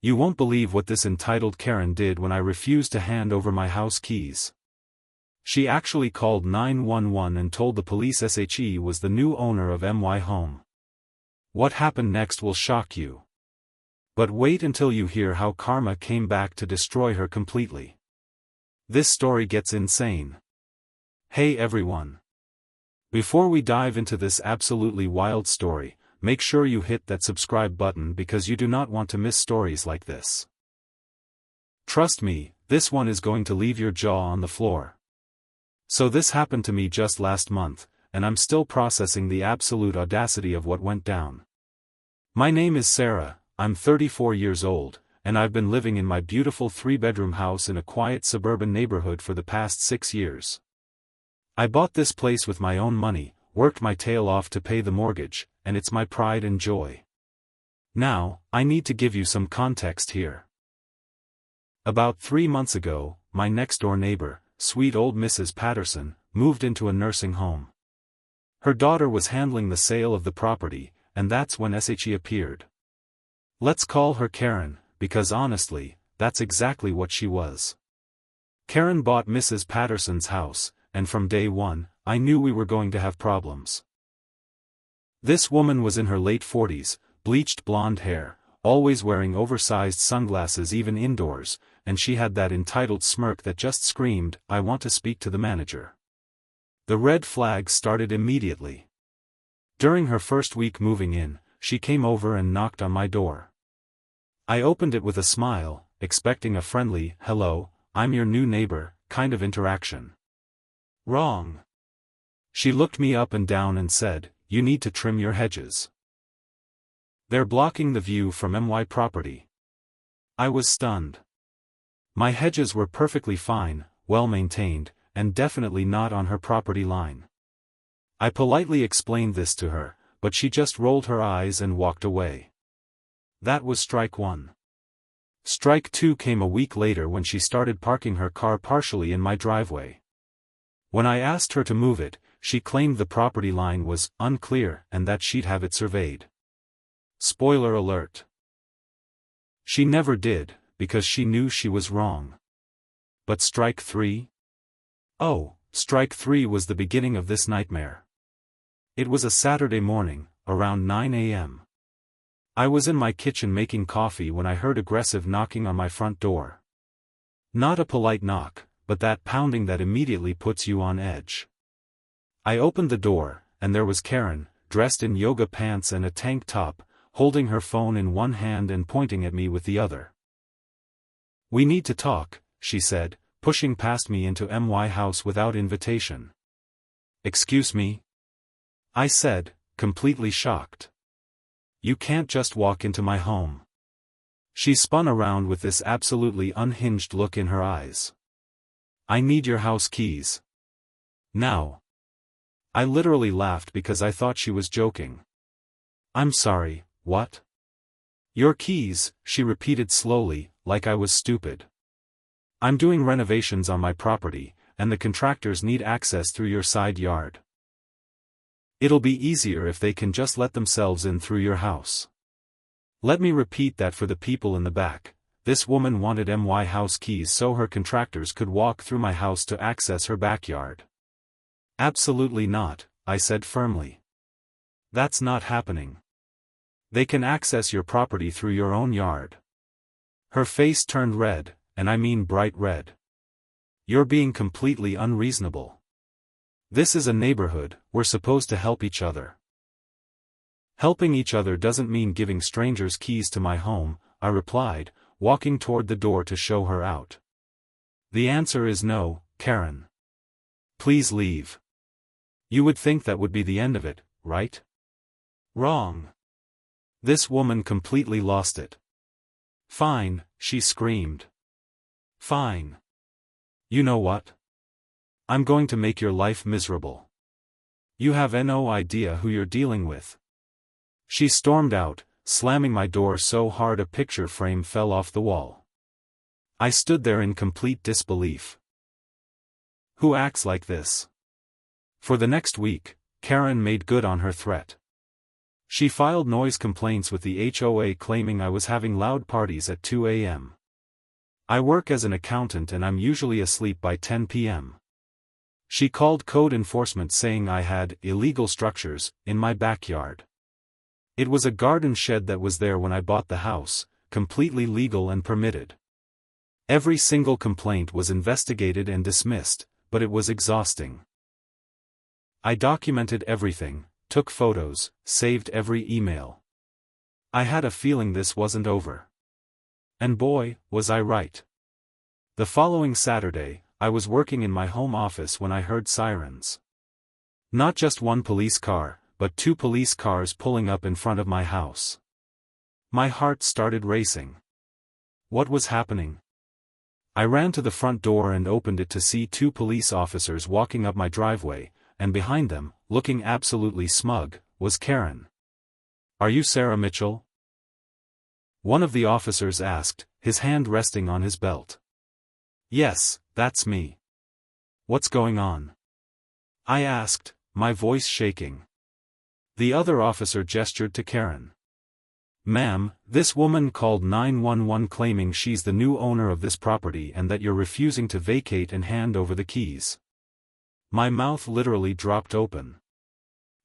You won't believe what this entitled Karen did when I refused to hand over my house keys. She actually called 911 and told the police SHE was the new owner of my home. What happened next will shock you. But wait until you hear how karma came back to destroy her completely. This story gets insane. Hey everyone. Before we dive into this absolutely wild story, make sure you hit that subscribe button because you do not want to miss stories like this. Trust me, this one is going to leave your jaw on the floor. So this happened to me just last month, and I'm still processing the absolute audacity of what went down. My name is Sarah, I'm 34 years old, and I've been living in my beautiful 3-bedroom house in a quiet suburban neighborhood for the past 6 years. I bought this place with my own money, worked my tail off to pay the mortgage, and it's my pride and joy. Now, I need to give you some context here. About 3 months ago, my next-door neighbor, sweet old Mrs. Patterson, moved into a nursing home. Her daughter was handling the sale of the property, and that's when SHE appeared. Let's call her Karen, because honestly, that's exactly what she was. Karen bought Mrs. Patterson's house, and from day one, I knew we were going to have problems. This woman was in her late 40s, bleached blonde hair, always wearing oversized sunglasses even indoors, and she had that entitled smirk that just screamed, "I want to speak to the manager." The red flags started immediately. During her first week moving in, she came over and knocked on my door. I opened it with a smile, expecting a friendly, "Hello, I'm your new neighbor," kind of interaction. Wrong. She looked me up and down and said, "You need to trim your hedges. They're blocking the view from my property." I was stunned. My hedges were perfectly fine, well maintained, and definitely not on her property line. I politely explained this to her, but she just rolled her eyes and walked away. That was strike one. Strike two came a week later when she started parking her car partially in my driveway. When I asked her to move it, she claimed the property line was unclear and that she'd have it surveyed. Spoiler alert. She never did, because she knew she was wrong. But strike three? Oh, strike three was the beginning of this nightmare. It was a Saturday morning, around 9 a.m. I was in my kitchen making coffee when I heard aggressive knocking on my front door. Not a polite knock, but that pounding that immediately puts you on edge. I opened the door, and there was Karen, dressed in yoga pants and a tank top, holding her phone in one hand and pointing at me with the other. "We need to talk," she said, pushing past me into my house without invitation. "Excuse me?" I said, completely shocked. "You can't just walk into my home." She spun around with this absolutely unhinged look in her eyes. "I need your house keys. Now." I literally laughed because I thought she was joking. "I'm sorry, what?" "Your keys," she repeated slowly, like I was stupid. "I'm doing renovations on my property, and the contractors need access through your side yard. It'll be easier if they can just let themselves in through your house." Let me repeat that for the people in the back. This woman wanted my house keys so her contractors could walk through my house to access her backyard. "Absolutely not," I said firmly. "That's not happening. They can access your property through your own yard." Her face turned red, and I mean bright red. "You're being completely unreasonable. This is a neighborhood, we're supposed to help each other." "Helping each other doesn't mean giving strangers keys to my home," I replied, walking toward the door to show her out. "The answer is no, Karen. Please leave. You would think that would be the end of it, right?" Wrong. This woman completely lost it. "Fine," she screamed. "Fine. You know what? I'm going to make your life miserable. You have no idea who you're dealing with." She stormed out, slamming my door so hard a picture frame fell off the wall. I stood there in complete disbelief. Who acts like this? For the next week, Karen made good on her threat. She filed noise complaints with the HOA claiming I was having loud parties at 2 a.m. I work as an accountant and I'm usually asleep by 10 p.m. She called code enforcement saying I had illegal structures in my backyard. It was a garden shed that was there when I bought the house, completely legal and permitted. Every single complaint was investigated and dismissed, but it was exhausting. I documented everything, took photos, saved every email. I had a feeling this wasn't over. And boy, was I right. The following Saturday, I was working in my home office when I heard sirens. Not just one police car, but 2 police cars pulling up in front of my house. My heart started racing. What was happening? I ran to the front door and opened it to see 2 police officers walking up my driveway, and behind them, looking absolutely smug, was Karen. "Are you Sarah Mitchell?" One of the officers asked, his hand resting on his belt. "Yes, that's me." "What's going on?" I asked, my voice shaking. The other officer gestured to Karen. "Ma'am, this woman called 911 claiming she's the new owner of this property and that you're refusing to vacate and hand over the keys." My mouth literally dropped open.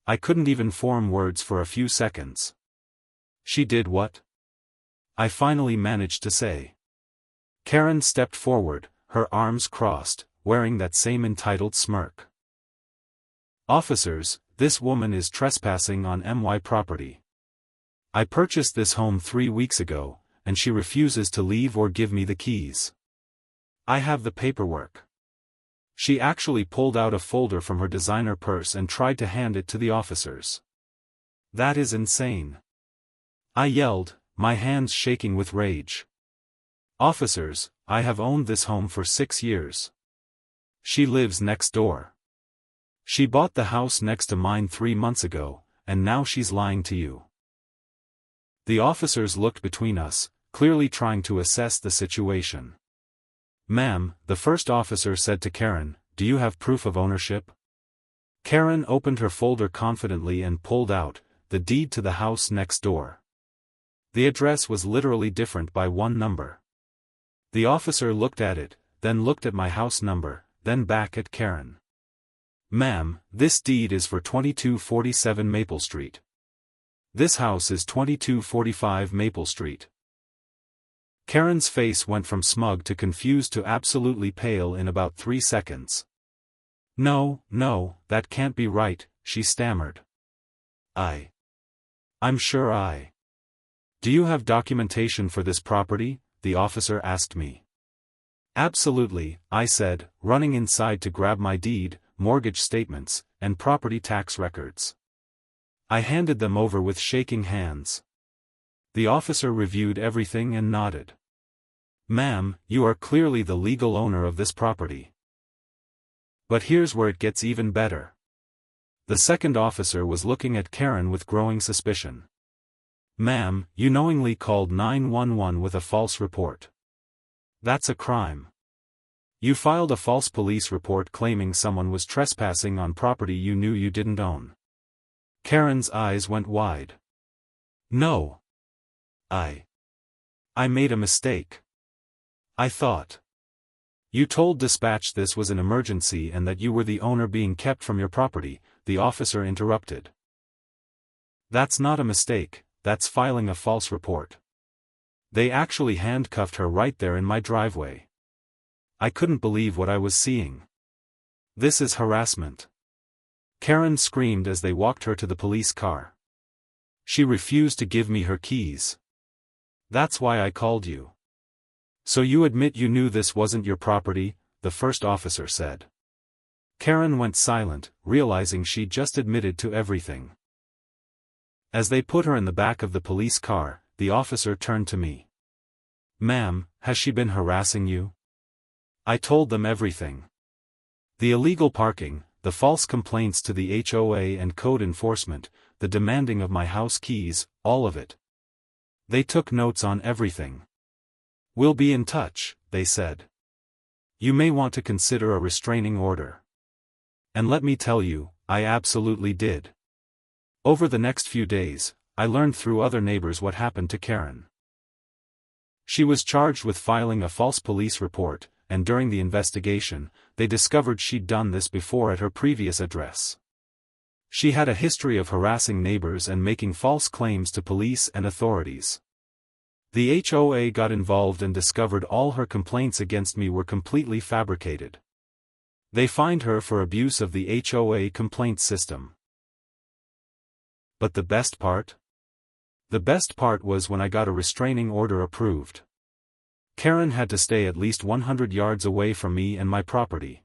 I couldn't even form words for a few seconds. "She did what?" I finally managed to say. Karen stepped forward, her arms crossed, wearing that same entitled smirk. "Officers, this woman is trespassing on my property. I purchased this home 3 weeks ago, and she refuses to leave or give me the keys. I have the paperwork." She actually pulled out a folder from her designer purse and tried to hand it to the officers. "That is insane," I yelled, my hands shaking with rage. "Officers, I have owned this home for 6 years. She lives next door. She bought the house next to mine 3 months ago, and now she's lying to you." The officers looked between us, clearly trying to assess the situation. "Ma'am," the first officer said to Karen, "do you have proof of ownership?" Karen opened her folder confidently and pulled out the deed to the house next door. The address was literally different by 1 number. The officer looked at it, then looked at my house number, then back at Karen. "Ma'am, this deed is for 2247 Maple Street. This house is 2245 Maple Street." Karen's face went from smug to confused to absolutely pale in about 3 seconds. No, that can't be right," she stammered. I'm sure I. "Do you have documentation for this property?" the officer asked me. "Absolutely," I said, running inside to grab my deed, mortgage statements, and property tax records. I handed them over with shaking hands. The officer reviewed everything and nodded. "Ma'am, you are clearly the legal owner of this property." But here's where it gets even better. The second officer was looking at Karen with growing suspicion. "Ma'am, you knowingly called 911 with a false report. That's a crime. You filed a false police report claiming someone was trespassing on property you knew you didn't own." Karen's eyes went wide. "No. I made a mistake. I thought. You told dispatch this was an emergency and that you were the owner being kept from your property," the officer interrupted. "That's not a mistake, that's filing a false report. They actually handcuffed her right there in my driveway. I couldn't believe what I was seeing. This is harassment." Karen screamed as they walked her to the police car. "She refused to give me her keys. That's why I called you." "So you admit you knew this wasn't your property?" the first officer said. Karen went silent, realizing she'd just admitted to everything. As they put her in the back of the police car, the officer turned to me. "Ma'am, has she been harassing you?" I told them everything. The illegal parking, the false complaints to the HOA and code enforcement, the demanding of my house keys, all of it. They took notes on everything. "We'll be in touch," they said. "You may want to consider a restraining order." And let me tell you, I absolutely did. Over the next few days, I learned through other neighbors what happened to Karen. She was charged with filing a false police report, and during the investigation, they discovered she'd done this before at her previous address. She had a history of harassing neighbors and making false claims to police and authorities. The HOA got involved and discovered all her complaints against me were completely fabricated. They fined her for abuse of the HOA complaint system. But the best part? The best part was when I got a restraining order approved. Karen had to stay at least 100 yards away from me and my property.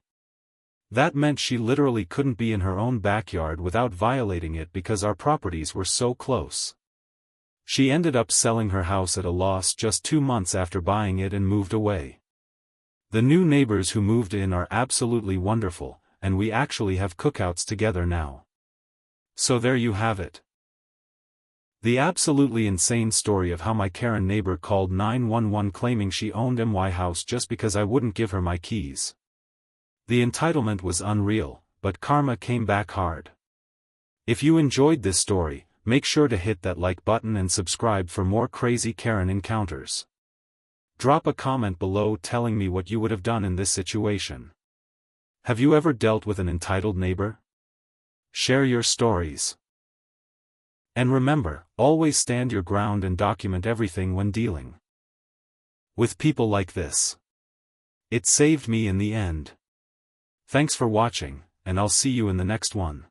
That meant she literally couldn't be in her own backyard without violating it because our properties were so close. She ended up selling her house at a loss just 2 months after buying it and moved away. The new neighbors who moved in are absolutely wonderful, and we actually have cookouts together now. So there you have it. The absolutely insane story of how my Karen neighbor called 911 claiming she owned my house just because I wouldn't give her my keys. The entitlement was unreal, but karma came back hard. If you enjoyed this story, make sure to hit that like button and subscribe for more crazy Karen encounters. Drop a comment below telling me what you would have done in this situation. Have you ever dealt with an entitled neighbor? Share your stories. And remember, always stand your ground and document everything when dealing with people like this. It saved me in the end. Thanks for watching, and I'll see you in the next one.